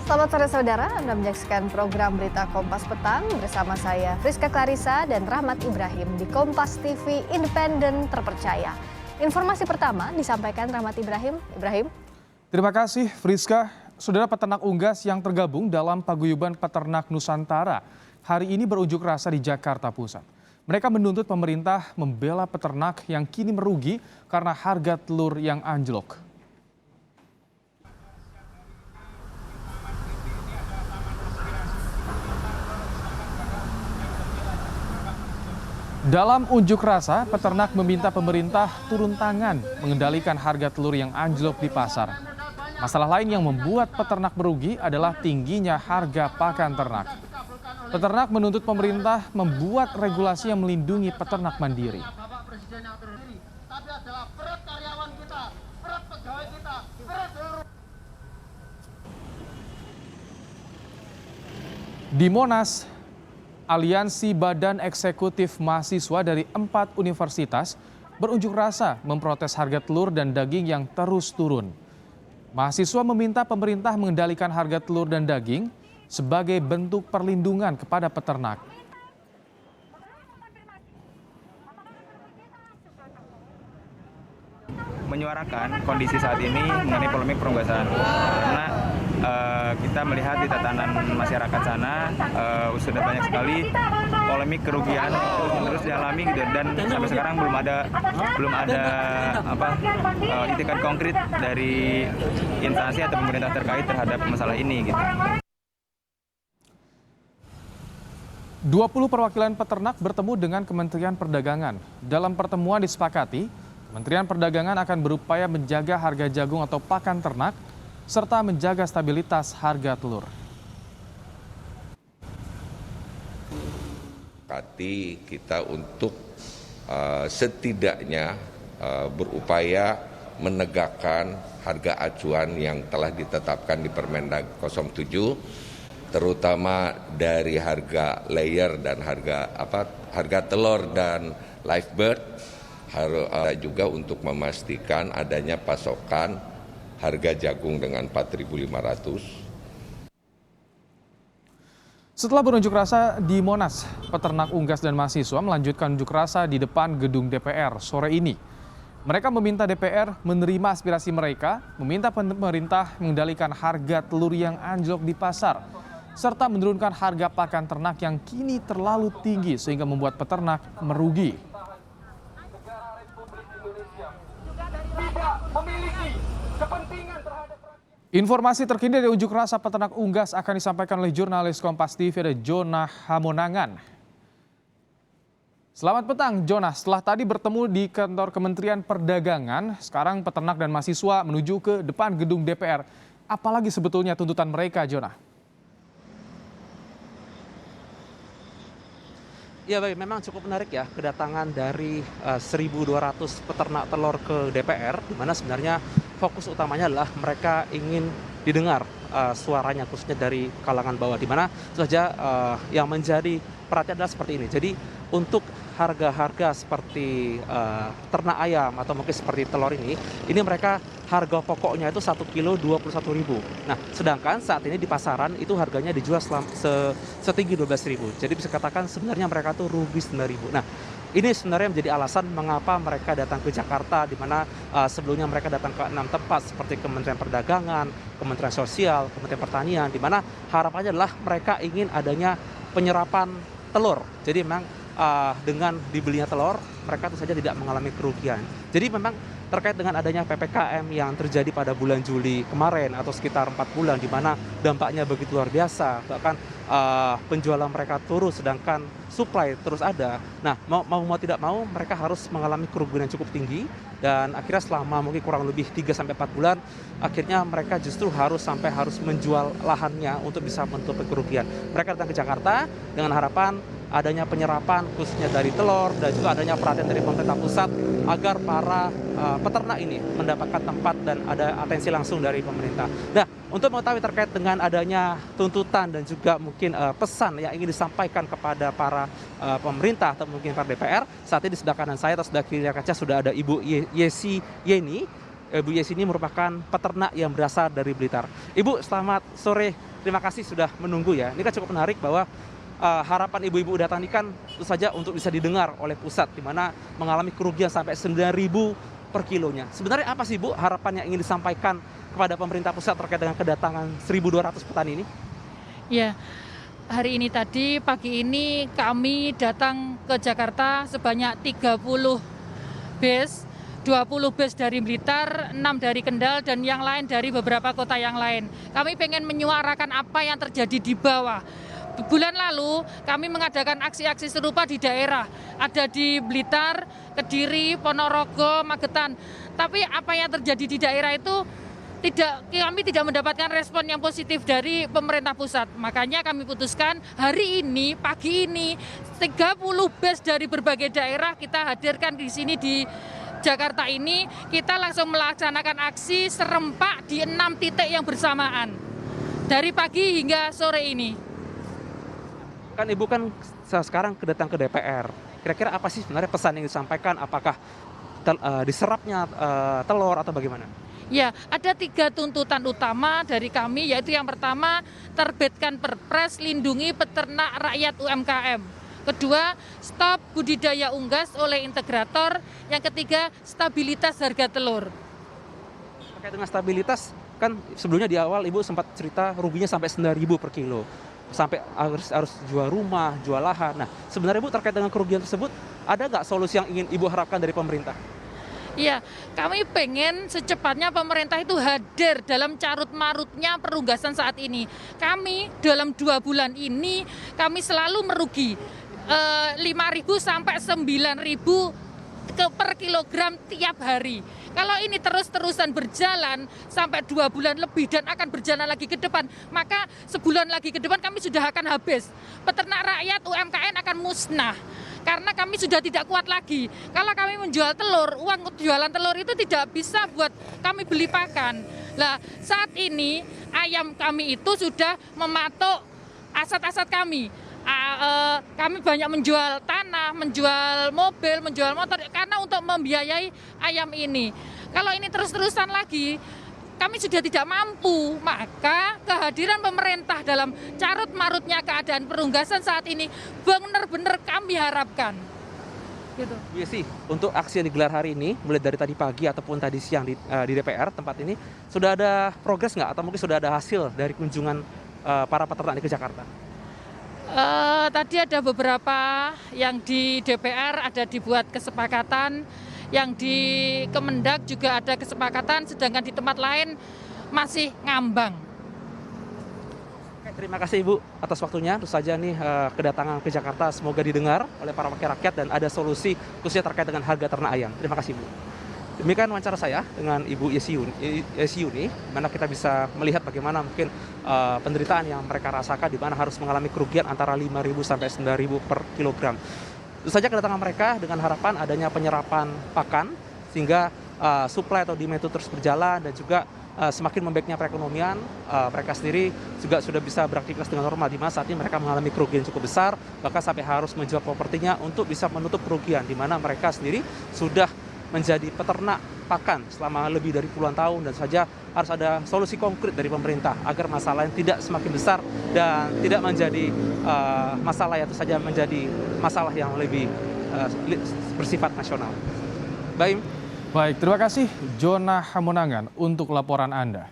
Selamat sore saudara, Anda menyaksikan program Berita Kompas Petang bersama saya Friska Clarissa dan Rahmat Ibrahim di Kompas TV Independen Terpercaya. Informasi pertama disampaikan Rahmat Ibrahim. Terima kasih Friska. Saudara, peternak unggas yang tergabung dalam Paguyuban Peternak Nusantara hari ini berunjuk rasa di Jakarta Pusat. Mereka menuntut pemerintah membela peternak yang kini merugi karena harga telur yang anjlok. Dalam unjuk rasa, peternak meminta pemerintah turun tangan mengendalikan harga telur yang anjlok di pasar. Masalah lain yang membuat peternak merugi adalah tingginya harga pakan ternak. Peternak menuntut pemerintah membuat regulasi yang melindungi peternak mandiri. Di Monas, Aliansi Badan Eksekutif Mahasiswa dari 4 universitas berunjuk rasa memprotes harga telur dan daging yang terus turun. Mahasiswa meminta pemerintah mengendalikan harga telur dan daging sebagai bentuk perlindungan kepada peternak. Menyuarakan kondisi saat ini mengenai polemik perunggasan, karena kita melihat di tatanan masyarakat sana sudah banyak sekali polemik kerugian terus dialami gitu, dan sampai sekarang belum ada tindakan konkret dari instansi atau pemerintah terkait terhadap masalah ini gitu. 20 perwakilan peternak bertemu dengan Kementerian Perdagangan. Dalam pertemuan disepakati, Kementerian Perdagangan akan berupaya menjaga harga jagung atau pakan ternak serta menjaga stabilitas harga telur. Kita untuk setidaknya berupaya menegakkan harga acuan yang telah ditetapkan di Permendag 07, terutama dari harga layer dan harga telur dan live bird, harus juga untuk memastikan adanya pasokan harga jagung dengan 4.500. Setelah berunjuk rasa di Monas, peternak unggas dan mahasiswa melanjutkan unjuk rasa di depan gedung DPR sore ini. Mereka meminta DPR menerima aspirasi mereka, meminta pemerintah mengendalikan harga telur yang anjlok di pasar, serta menurunkan harga pakan ternak yang kini terlalu tinggi sehingga membuat peternak merugi. Informasi terkini dari unjuk rasa peternak unggas akan disampaikan oleh jurnalis Kompas TV ada Jonah Hamonangan. Selamat petang Jonah, setelah tadi bertemu di kantor Kementerian Perdagangan, sekarang peternak dan mahasiswa menuju ke depan gedung DPR. Apalagi sebetulnya tuntutan mereka, Jonah? Ya baik, memang cukup menarik ya kedatangan dari 1.200 peternak telur ke DPR, di mana sebenarnya fokus utamanya adalah mereka ingin didengar suaranya khususnya dari kalangan bawah, di mana saja yang menjadi perhatian adalah seperti ini. Jadi untuk harga-harga seperti ternak ayam atau mungkin seperti telur ini mereka harga pokoknya itu 1 kilo 21.000. Nah, sedangkan saat ini di pasaran itu harganya dijual setinggi 12.000. Jadi bisa katakan sebenarnya mereka tuh rugi 9.000. Nah, ini sebenarnya menjadi alasan mengapa mereka datang ke Jakarta, di mana sebelumnya mereka datang ke 6 tempat seperti Kementerian Perdagangan, Kementerian Sosial, Kementerian Pertanian, di mana harapannya adalah mereka ingin adanya penyerapan telur. Jadi memang dengan dibelinya telur, mereka tentu saja tidak mengalami kerugian. Jadi memang terkait dengan adanya PPKM yang terjadi pada bulan Juli kemarin atau sekitar 4 bulan, di mana dampaknya begitu luar biasa, bahkan penjualan mereka turun sedangkan supply terus ada. Nah, mau tidak mau mereka harus mengalami kerugian yang cukup tinggi, dan akhirnya selama mungkin kurang lebih 3-4 bulan akhirnya mereka justru harus menjual lahannya untuk bisa menutupi kerugian. Mereka datang ke Jakarta dengan harapan adanya penyerapan khususnya dari telur dan juga adanya perhatian dari pemerintah pusat agar para peternak ini mendapatkan tempat dan ada atensi langsung dari pemerintah. Nah, untuk mengetahui terkait dengan adanya tuntutan dan juga mungkin pesan yang ingin disampaikan kepada para pemerintah atau mungkin para DPR, saat ini di sebelah kanan saya atau sebelah kiri kaca sudah ada Ibu Yesi Yeni. Ibu Yesi ini merupakan peternak yang berasal dari Blitar. Ibu, selamat sore. terima kasih sudah menunggu ya. Ini kan cukup menarik bahwa harapan ibu-ibu udah tani kan tentu saja untuk bisa didengar oleh pusat, di mana mengalami kerugian sampai 9.000 per kilonya. Sebenarnya apa sih Bu harapan yang ingin disampaikan kepada pemerintah pusat terkait dengan kedatangan 1.200 petani ini? Ya, hari ini tadi pagi ini kami datang ke Jakarta sebanyak 30 bus, 20 bus dari Blitar, 6 dari Kendal, dan yang lain dari beberapa kota yang lain. Kami pengen menyuarakan apa yang terjadi di bawah. Bulan lalu kami mengadakan aksi-aksi serupa di daerah, ada di Blitar, Kediri, Ponorogo, Magetan. Tapi apa yang terjadi di daerah itu kami tidak mendapatkan respon yang positif dari pemerintah pusat. Makanya kami putuskan hari ini, pagi ini, 30 bus dari berbagai daerah kita hadirkan di sini di Jakarta ini. Kita langsung melaksanakan aksi serempak di 6 titik yang bersamaan dari pagi hingga sore ini. Kan Ibu kan sekarang kedatang ke DPR. Kira-kira apa sih sebenarnya pesan yang disampaikan? Apakah diserapnya telur atau bagaimana? Ya, ada 3 tuntutan utama dari kami, yaitu yang pertama, terbitkan Perpres lindungi peternak rakyat UMKM. Kedua, stop budidaya unggas oleh integrator. Yang ketiga, stabilitas harga telur. Terkait dengan stabilitas, kan sebelumnya di awal Ibu sempat cerita ruginya sampai 9.000 per kilo. Sampai harus jual rumah, jual lahan. Nah, sebenarnya Bu terkait dengan kerugian tersebut, ada nggak solusi yang ingin Ibu harapkan dari pemerintah? Iya, kami pengen secepatnya pemerintah itu hadir dalam carut-marutnya perunggasan saat ini. Kami dalam 2 bulan ini, kami selalu merugi 5.000 sampai 9.000 per kilogram tiap hari. Kalau ini terus-terusan berjalan sampai 2 bulan lebih dan akan berjalan lagi ke depan, maka sebulan lagi ke depan kami sudah akan habis. Peternak rakyat UMKM akan musnah karena kami sudah tidak kuat lagi. Kalau kami menjual telur, uang jualan telur itu tidak bisa buat kami beli pakan. Nah, saat ini ayam kami itu sudah mematok aset-aset kami. Kami banyak menjual tanah, menjual mobil, menjual motor karena untuk membiayai ayam ini. Kalau ini terus-terusan lagi, kami sudah tidak mampu. Maka kehadiran pemerintah dalam carut-marutnya keadaan perunggasan saat ini benar-benar kami harapkan. Gitu. Iya sih, untuk aksi yang digelar hari ini, mulai dari tadi pagi ataupun tadi siang di DPR tempat ini, sudah ada progres nggak atau mungkin sudah ada hasil dari kunjungan para peternak ke Jakarta? Tadi ada beberapa yang di DPR ada dibuat kesepakatan, yang di Kemendak juga ada kesepakatan, sedangkan di tempat lain masih ngambang. Terima kasih Ibu atas waktunya. Terus saja nih kedatangan ke Jakarta semoga didengar oleh para wakil rakyat dan ada solusi khususnya terkait dengan harga ternak ayam. Terima kasih Bu. Demikian wawancara saya dengan Ibu Yesiuni, di mana kita bisa melihat bagaimana mungkin penderitaan yang mereka rasakan, di mana harus mengalami kerugian antara 5.000 sampai 9.000 per kilogram. Tentu saja kedatangan mereka dengan harapan adanya penyerapan pakan sehingga suplai atau demand itu terus berjalan dan juga semakin membaiknya perekonomian, mereka sendiri juga sudah bisa beraktivitas dengan normal, di mana saat ini mereka mengalami kerugian cukup besar, bahkan sampai harus menjual propertinya untuk bisa menutup kerugian, di mana mereka sendiri sudah menjadi peternak pakan selama lebih dari puluhan tahun, dan saja harus ada solusi konkret dari pemerintah agar masalah yang tidak semakin besar dan tidak menjadi masalah yang saja menjadi masalah yang lebih bersifat nasional. Baik, terima kasih Jona Hamonangan untuk laporan Anda.